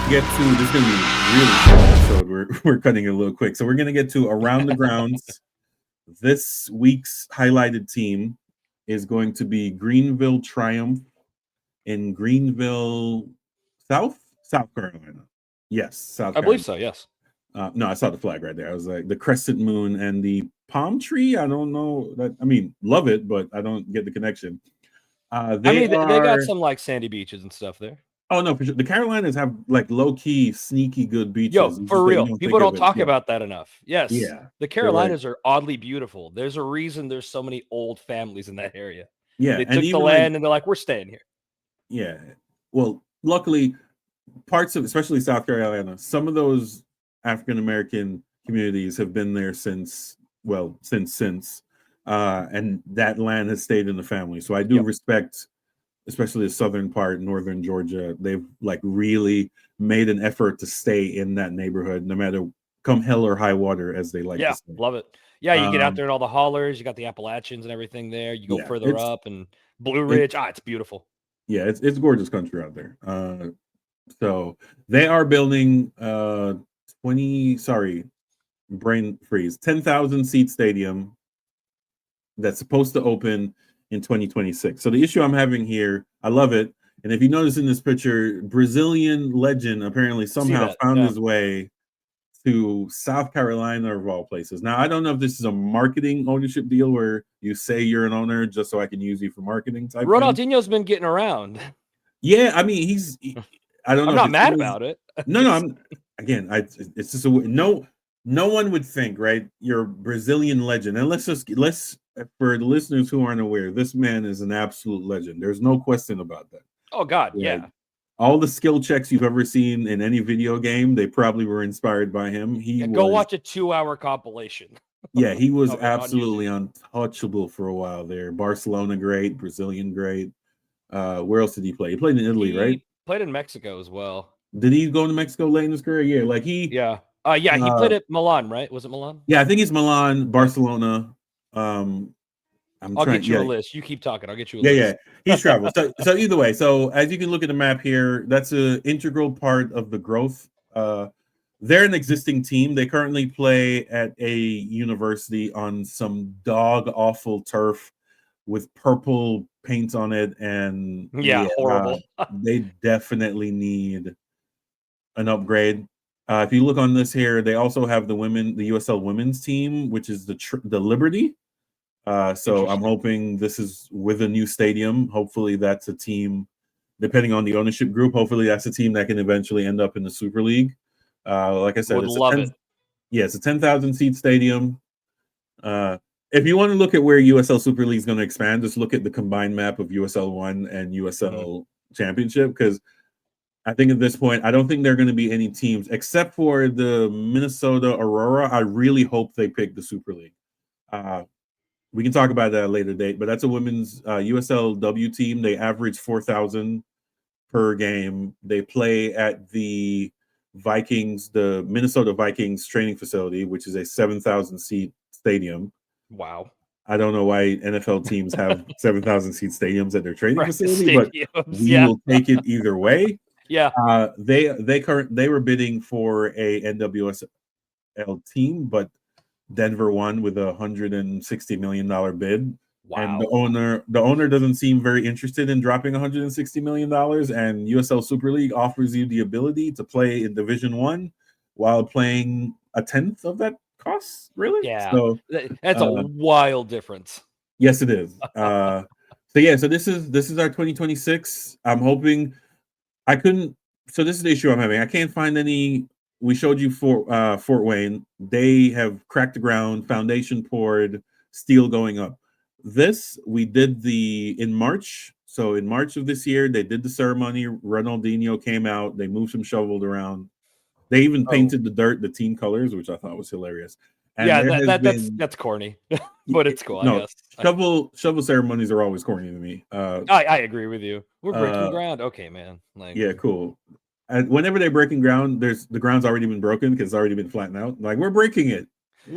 get to this is going to be really short episode. We're cutting it a little quick, so we're going to get to around the grounds. This week's highlighted team is going to be Greenville Triumph in Greenville, South Carolina. Yes, South I believe Carolina. so. Yes. No, I saw the flag right there. I was like the crescent moon and the palm tree. I don't know that. I mean, love it, but I don't get the connection. They they got are. some like sandy beaches and stuff there. Oh no, for sure. The Carolinas have like low key, sneaky good beaches. Yo, It's for just that you real. don't People think of don't it. talk Yeah, about that enough. Yes. yeah. The They're like Carolinas are oddly beautiful. There's a reason there's so many old families in that area. yeah, They and took the even like land and they're like, we're staying here. yeah. Well, luckily, parts of especially South Carolina, some of those African American communities have been there since and that land has stayed in the family. So I do Yep. respect, especially the southern part, northern Georgia. They've like really made an effort to stay in that neighborhood, no matter come hell or high water, as they like to Yeah, say. love it. Yeah, you get out Um, there and all the hollers. You got the Appalachians and everything there. You go yeah, further up and Blue it, Ridge. It's beautiful. yeah, it's gorgeous country out there. So they are building 10,000 seat stadium that's supposed to open in 2026. So the issue I'm having here, I love it. And if you notice in this picture, Brazilian legend apparently somehow found his way to South Carolina of all places. Now, I don't know if this is a marketing ownership deal where you say you're an owner just so I can use you for marketing type thing. Ronaldinho's been getting around. Yeah, I mean, I don't know. I'm not mad about it. No, it's just no one would think, right? You're a Brazilian legend. And let's for the listeners who aren't aware, this man is an absolute legend. There's no question about that. Oh God, yeah. All the skill checks you've ever seen in any video game, they probably were inspired by him. Go watch a 2-hour compilation. Yeah, he was absolutely untouchable for a while there. Barcelona great, Brazilian great. Where else did he play? He played in Italy, right? Played in Mexico as well. Did he go to Mexico late in his career? Yeah, like he played at Milan, right? Was it Milan? Yeah, I think he's Milan, Barcelona. I'll get you a list. You keep talking. I'll get you a list. Yeah, he's traveled. So either way, so as you can look at the map here, that's an integral part of the growth. They're an existing team. They currently play at a university on some dog awful turf with purple paint on it, and horrible. They definitely need an upgrade. If you look on this here, they also have the USL women's team, which is the Liberty. So I'm hoping this is with a new stadium. Hopefully that's a team, depending on the ownership group, hopefully that's a team that can eventually end up in the Super League. Like I said, it's a 10,000 seat stadium. If you want to look at where USL Super League is going to expand, just look at the combined map of USL 1 and USL Championship, because I think at this point, I don't think there are going to be any teams except for the Minnesota Aurora. I really hope they pick the Super League. We can talk about that at a later date, but that's a women's USLW team. They average 4,000 per game. They play at the Minnesota Vikings training facility, which is a 7,000 seat stadium. Wow. I don't know why NFL teams have 7,000 seat stadiums at their training facility, but we will take it either way. Yeah. They were bidding for a NWSL team, but Denver won with $160 million bid. Wow. And the owner doesn't seem very interested in dropping $160 million. And USL Super League offers you the ability to play in Division 1 while playing a tenth of that cost. Really? Yeah. So that's a wild difference. Yes, it is. So this is our 2026. I'm hoping so this is the issue I'm having. I can't find any. We showed you Fort Wayne. They have cracked the ground, foundation poured, steel going up. This we did in March. So in March of this year, they did the ceremony. Ronaldinho came out. They moved some shovels around. They even painted the dirt, the team colors, which I thought was hilarious. And that's corny, but it's cool. No, I guess shovel ceremonies are always corny to me. I agree with you. We're breaking ground. Okay, man. Cool. And whenever they're breaking ground, the ground's already been broken because it's already been flattened out. Like, we're breaking it.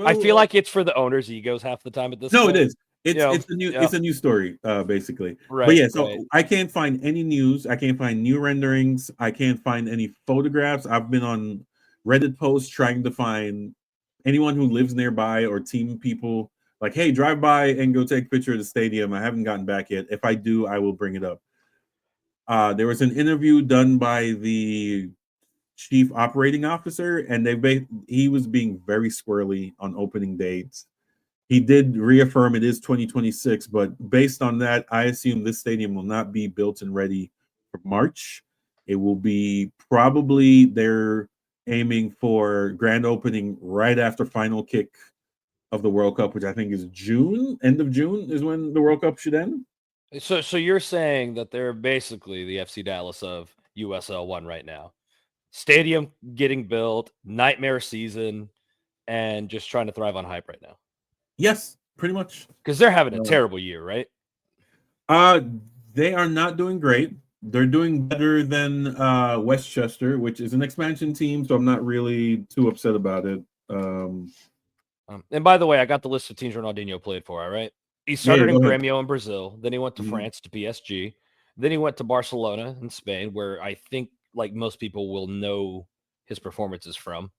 I feel like it's for the owners' egos half the time at this point. No, it is. It's a new story, basically. But Right, yeah, so right. I can't find any news. I can't find new renderings. I can't find any photographs. I've been on Reddit posts trying to find anyone who lives nearby or team people like, hey, drive by and go take a picture of the stadium. I haven't gotten back yet. If I do, I will bring it up. There was an interview done by the chief operating officer, and he was being very squirrely on opening dates. He did reaffirm it is 2026, but based on that, I assume this stadium will not be built and ready for March. It will be probably they're aiming for grand opening right after final kick of the World Cup, which I think is June, end of June is when the World Cup should end. So you're saying that they're basically the FC Dallas of USL 1 right now. Stadium getting built, nightmare season, and just trying to thrive on hype right now. Yes, pretty much. Because they're having a terrible year, right? Uh, they are not doing great. They're doing better than Westchester, which is an expansion team, so I'm not really too upset about it. And by the way, I got the list of teams Ronaldinho played for. All right, he started in Grêmio in Brazil, then he went to France to PSG, then he went to Barcelona in Spain, where I think like most people will know his performances from.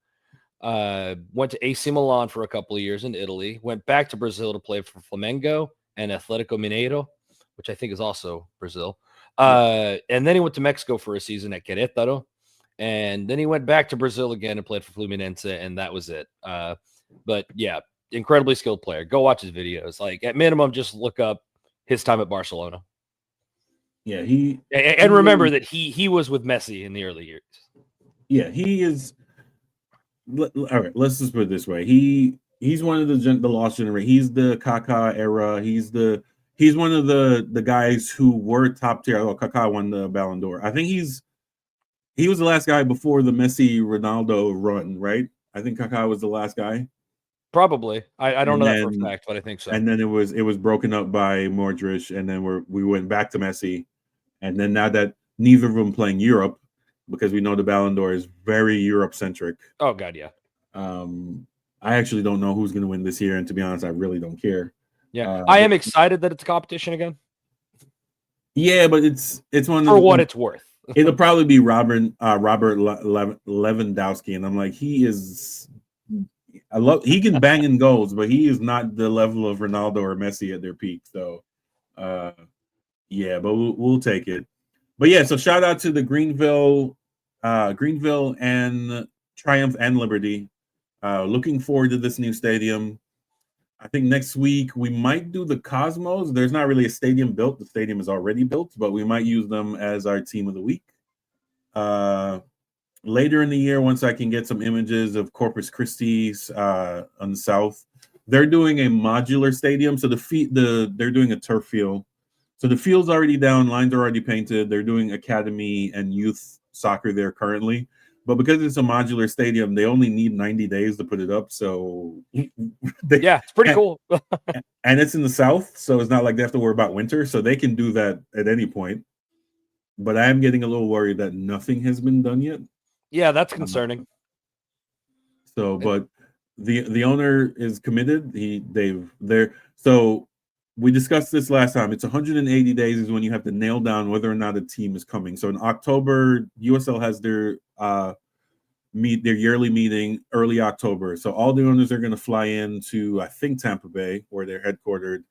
Went to AC Milan for a couple of years in Italy, went back to Brazil to play for Flamengo and Atlético Mineiro, which I think is also Brazil. And then he went to Mexico for a season at Querétaro. And then he went back to Brazil again and played for Fluminense, and that was it. But yeah, incredibly skilled player. Go watch his videos. Like at minimum, just look up his time at Barcelona. Yeah, and remember that he was with Messi in the early years. Yeah, he is. All right, let's just put it this way. He's one of the lost generation. He's the Kaká era. He's one of the guys who were top tier. Oh, Kaká won the Ballon d'Or. I think he was the last guy before the Messi Ronaldo run, right? I think Kaká was the last guy. Probably. I don't know that for a fact, but I think so. And then it was broken up by Modric, and then we went back to Messi, and then now that neither of them playing Europe, because we know the Ballon d'Or is very Europe centric. Oh God, yeah. I actually don't know who's going to win this year, and to be honest, I really don't care. Yeah, I am excited that it's a competition again. Yeah, but it's one for what it's worth. It'll probably be Robert Lewandowski, and I'm like, he can bang in goals, but he is not the level of Ronaldo or Messi at their peak. So, yeah, but we'll take it. But yeah, so shout out to the Greenville and Triumph and Liberty. Looking forward to this new stadium. I think next week we might do the Cosmos. There's not really a stadium built. The stadium is already built, but we might use them as our team of the week. Later in the year, once I can get some images of Corpus Christi on the south, they're doing a modular stadium. So they're doing a turf field. So the field's already down, lines are already painted. They're doing academy and youth soccer there currently. But because it's a modular stadium, they only need 90 days to put it up. So yeah, it's pretty cool. And it's in the south, so it's not like they have to worry about winter. So they can do that at any point. But I am getting a little worried that nothing has been done yet. Yeah, that's concerning. So, but the owner is committed. So we discussed this last time. It's 180 days is when you have to nail down whether or not a team is coming. So in October, USL has their yearly meeting early October. So all the owners are going to fly into, I think, Tampa Bay, where they're headquartered.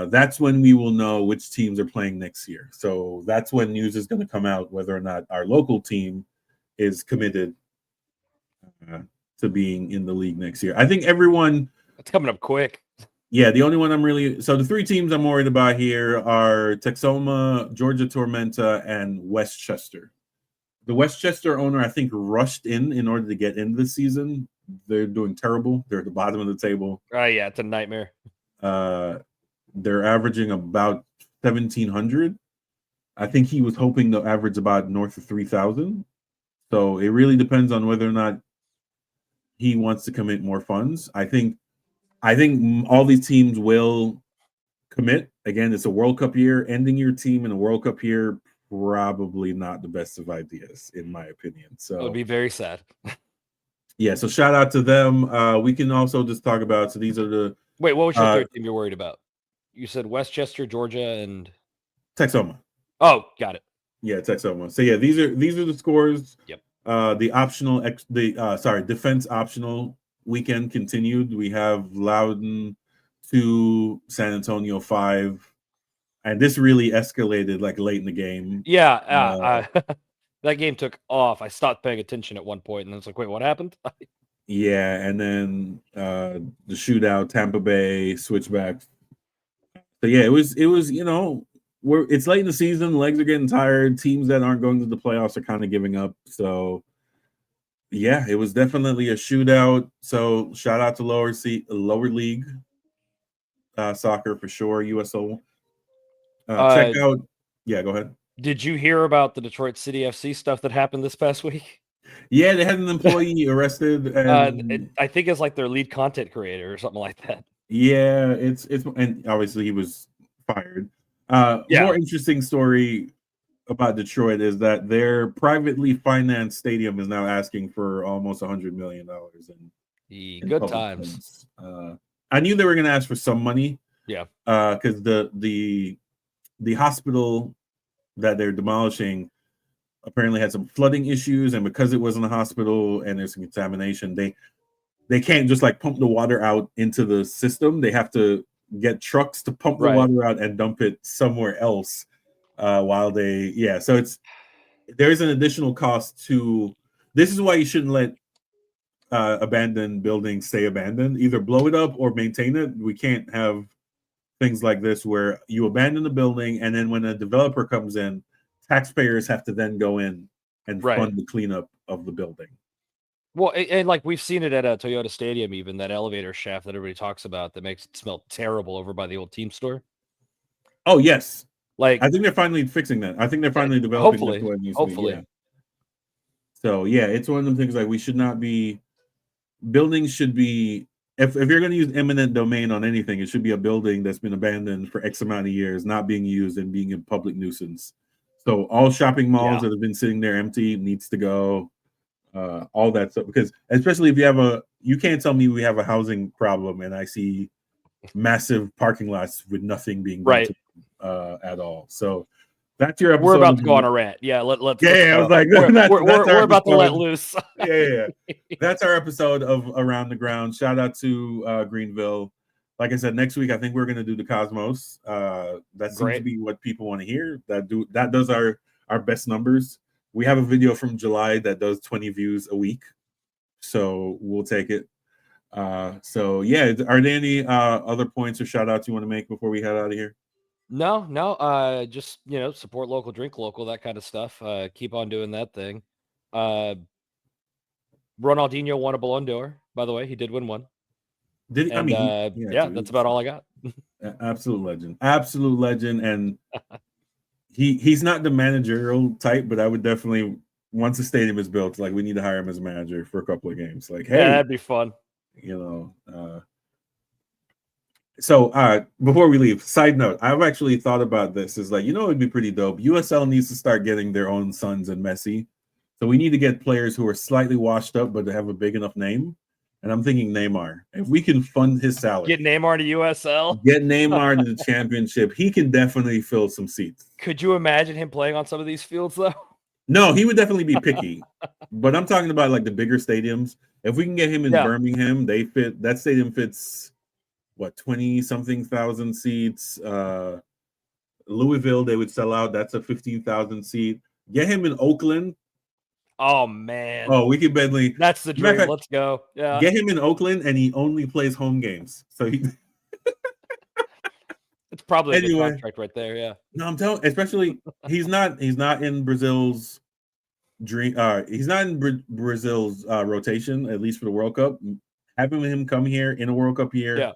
That's when we will know which teams are playing next year. So that's when news is going to come out whether or not our local team is committed to being in the league next year. I think everyone. It's coming up quick. Yeah, the only one so the three teams I'm worried about here are Texoma, Georgia Tormenta, and Westchester. The Westchester owner, I think, rushed in order to get into the season. They're doing terrible. They're at the bottom of the table. Oh, yeah, it's a nightmare. They're averaging about 1,700. I think he was hoping to average about north of 3,000. So it really depends on whether or not he wants to commit more funds. I think all these teams will commit. Again, it's a World Cup year. Ending your team in a World Cup year, probably not the best of ideas, in my opinion. So it would be very sad. Yeah, so shout out to them. We can also just talk about, so these are the... Wait, what was your third team you're worried about? You said Westchester, Georgia, and Texoma. Oh, got it. Yeah, Texoma. So yeah, these are the scores. Yep. The optional defense optional weekend continued. We have Loudoun 2, San Antonio 5, and this really escalated like late in the game. Yeah, that game took off. I stopped paying attention at one point, and I was like, "Wait, what happened?" Yeah, and then the shootout, Tampa Bay switchbacks. So yeah, it was it's late in the season, legs are getting tired. Teams that aren't going to the playoffs are kind of giving up. So yeah, it was definitely a shootout. So shout out to lower league soccer for sure. USL. Check out. Yeah, go ahead. Did you hear about the Detroit City FC stuff that happened this past week? Yeah, they had an employee arrested. And, I think it's like their lead content creator or something like that. Yeah, it's and obviously he was fired. More interesting story about Detroit is that their privately financed stadium is now asking for almost $100 million in good times. I knew they were going to ask for some money. Yeah, because the hospital that they're demolishing apparently had some flooding issues, and because it wasn't a hospital and there's some contamination, they can't just like pump the water out into the system. They have to get trucks to pump the water out and dump it somewhere else while they so there's an additional cost to this. Is why you shouldn't let abandoned buildings stay abandoned. Either blow it up or maintain it. We can't have things like this where you abandon the building and then when a developer comes in, taxpayers have to then go in and fund the cleanup of the building. Well, and like we've seen it at a Toyota Stadium, even that elevator shaft that everybody talks about that makes it smell terrible over by the old team store. Oh yes, like I think they're finally fixing that. I think they're finally developing hopefully, this way it needs hopefully. to be. Yeah. So yeah, it's one of the things like we should not be. Buildings should be if you're going to use eminent domain on anything, it should be a building that's been abandoned for X amount of years, not being used and being a public nuisance. So all shopping malls that have been sitting there empty needs to go. All that stuff, because especially if you can't tell me we have a housing problem and I see massive parking lots with nothing being built at all. So that's your episode. We're about to go on a rant. Yeah, let's I was like, we're about to let loose. yeah. That's our episode of Around the Ground. Shout out to Greenville. Like I said, next week I think we're going to do the Cosmos. That seems to be what people want to hear. That does our best numbers. We have a video from July that does 20 views a week, so we'll take it. So yeah, are there any other points or shout outs you want to make before we head out of here? No. Just support local, drink local, that kind of stuff. Keep on doing that thing. Ronaldinho won a Ballon d'Or, by the way. He did win one. Did and, that's about all I got. Absolute legend, and he's not the managerial type, but I would definitely, once the stadium is built, like we need to hire him as a manager for a couple of games. Like, hey, that'd be fun. So before we leave, side note, I've actually thought about this. Is like, it'd be pretty dope. USL needs to start getting their own Sons and Messi. So we need to get players who are slightly washed up, but have a big enough name. And I'm thinking Neymar. If we can fund his salary, get Neymar to USL, get Neymar to the championship, he can definitely fill some seats. Could you imagine him playing on some of these fields, though? No, he would definitely be picky. But I'm talking about like the bigger stadiums. If we can get him in Birmingham, that stadium fits 20-something thousand seats. Louisville, they would sell out. That's a 15,000 seat. Get him in Oakland. Oh man! Oh, we could Bentley. That's the dream. Fact, let's go. Yeah. Get him in Oakland, and he only plays home games. So he. It's probably a good contract right there. Yeah. No, I'm telling. Especially he's not in Brazil's dream. He's not in Brazil's rotation, at least for the World Cup. Having him come here in a World Cup year. Yeah.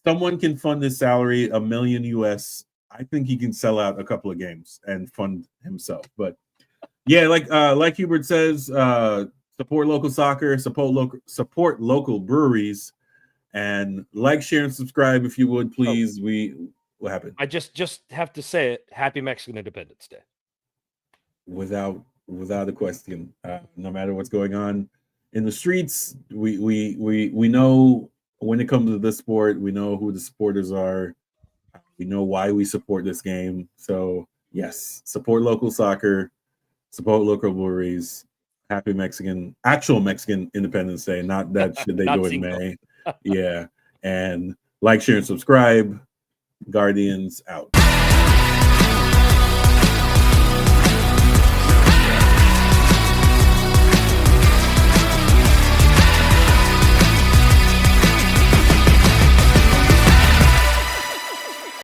Someone can fund his salary $1 million US. I think he can sell out a couple of games and fund himself. But yeah, like Hubert says, support local soccer, support local breweries, and like, share, and subscribe if you would, please. What happened? I just have to say it. Happy Mexican Independence Day. Without a question. No matter what's going on in the streets, we know. When it comes to this sport, we know who the supporters are. We know why we support this game. So yes, support local soccer, support local breweries. Happy actual Mexican Independence Day, not that shit they do in May. Yeah. And like, share, and subscribe. Guardians out.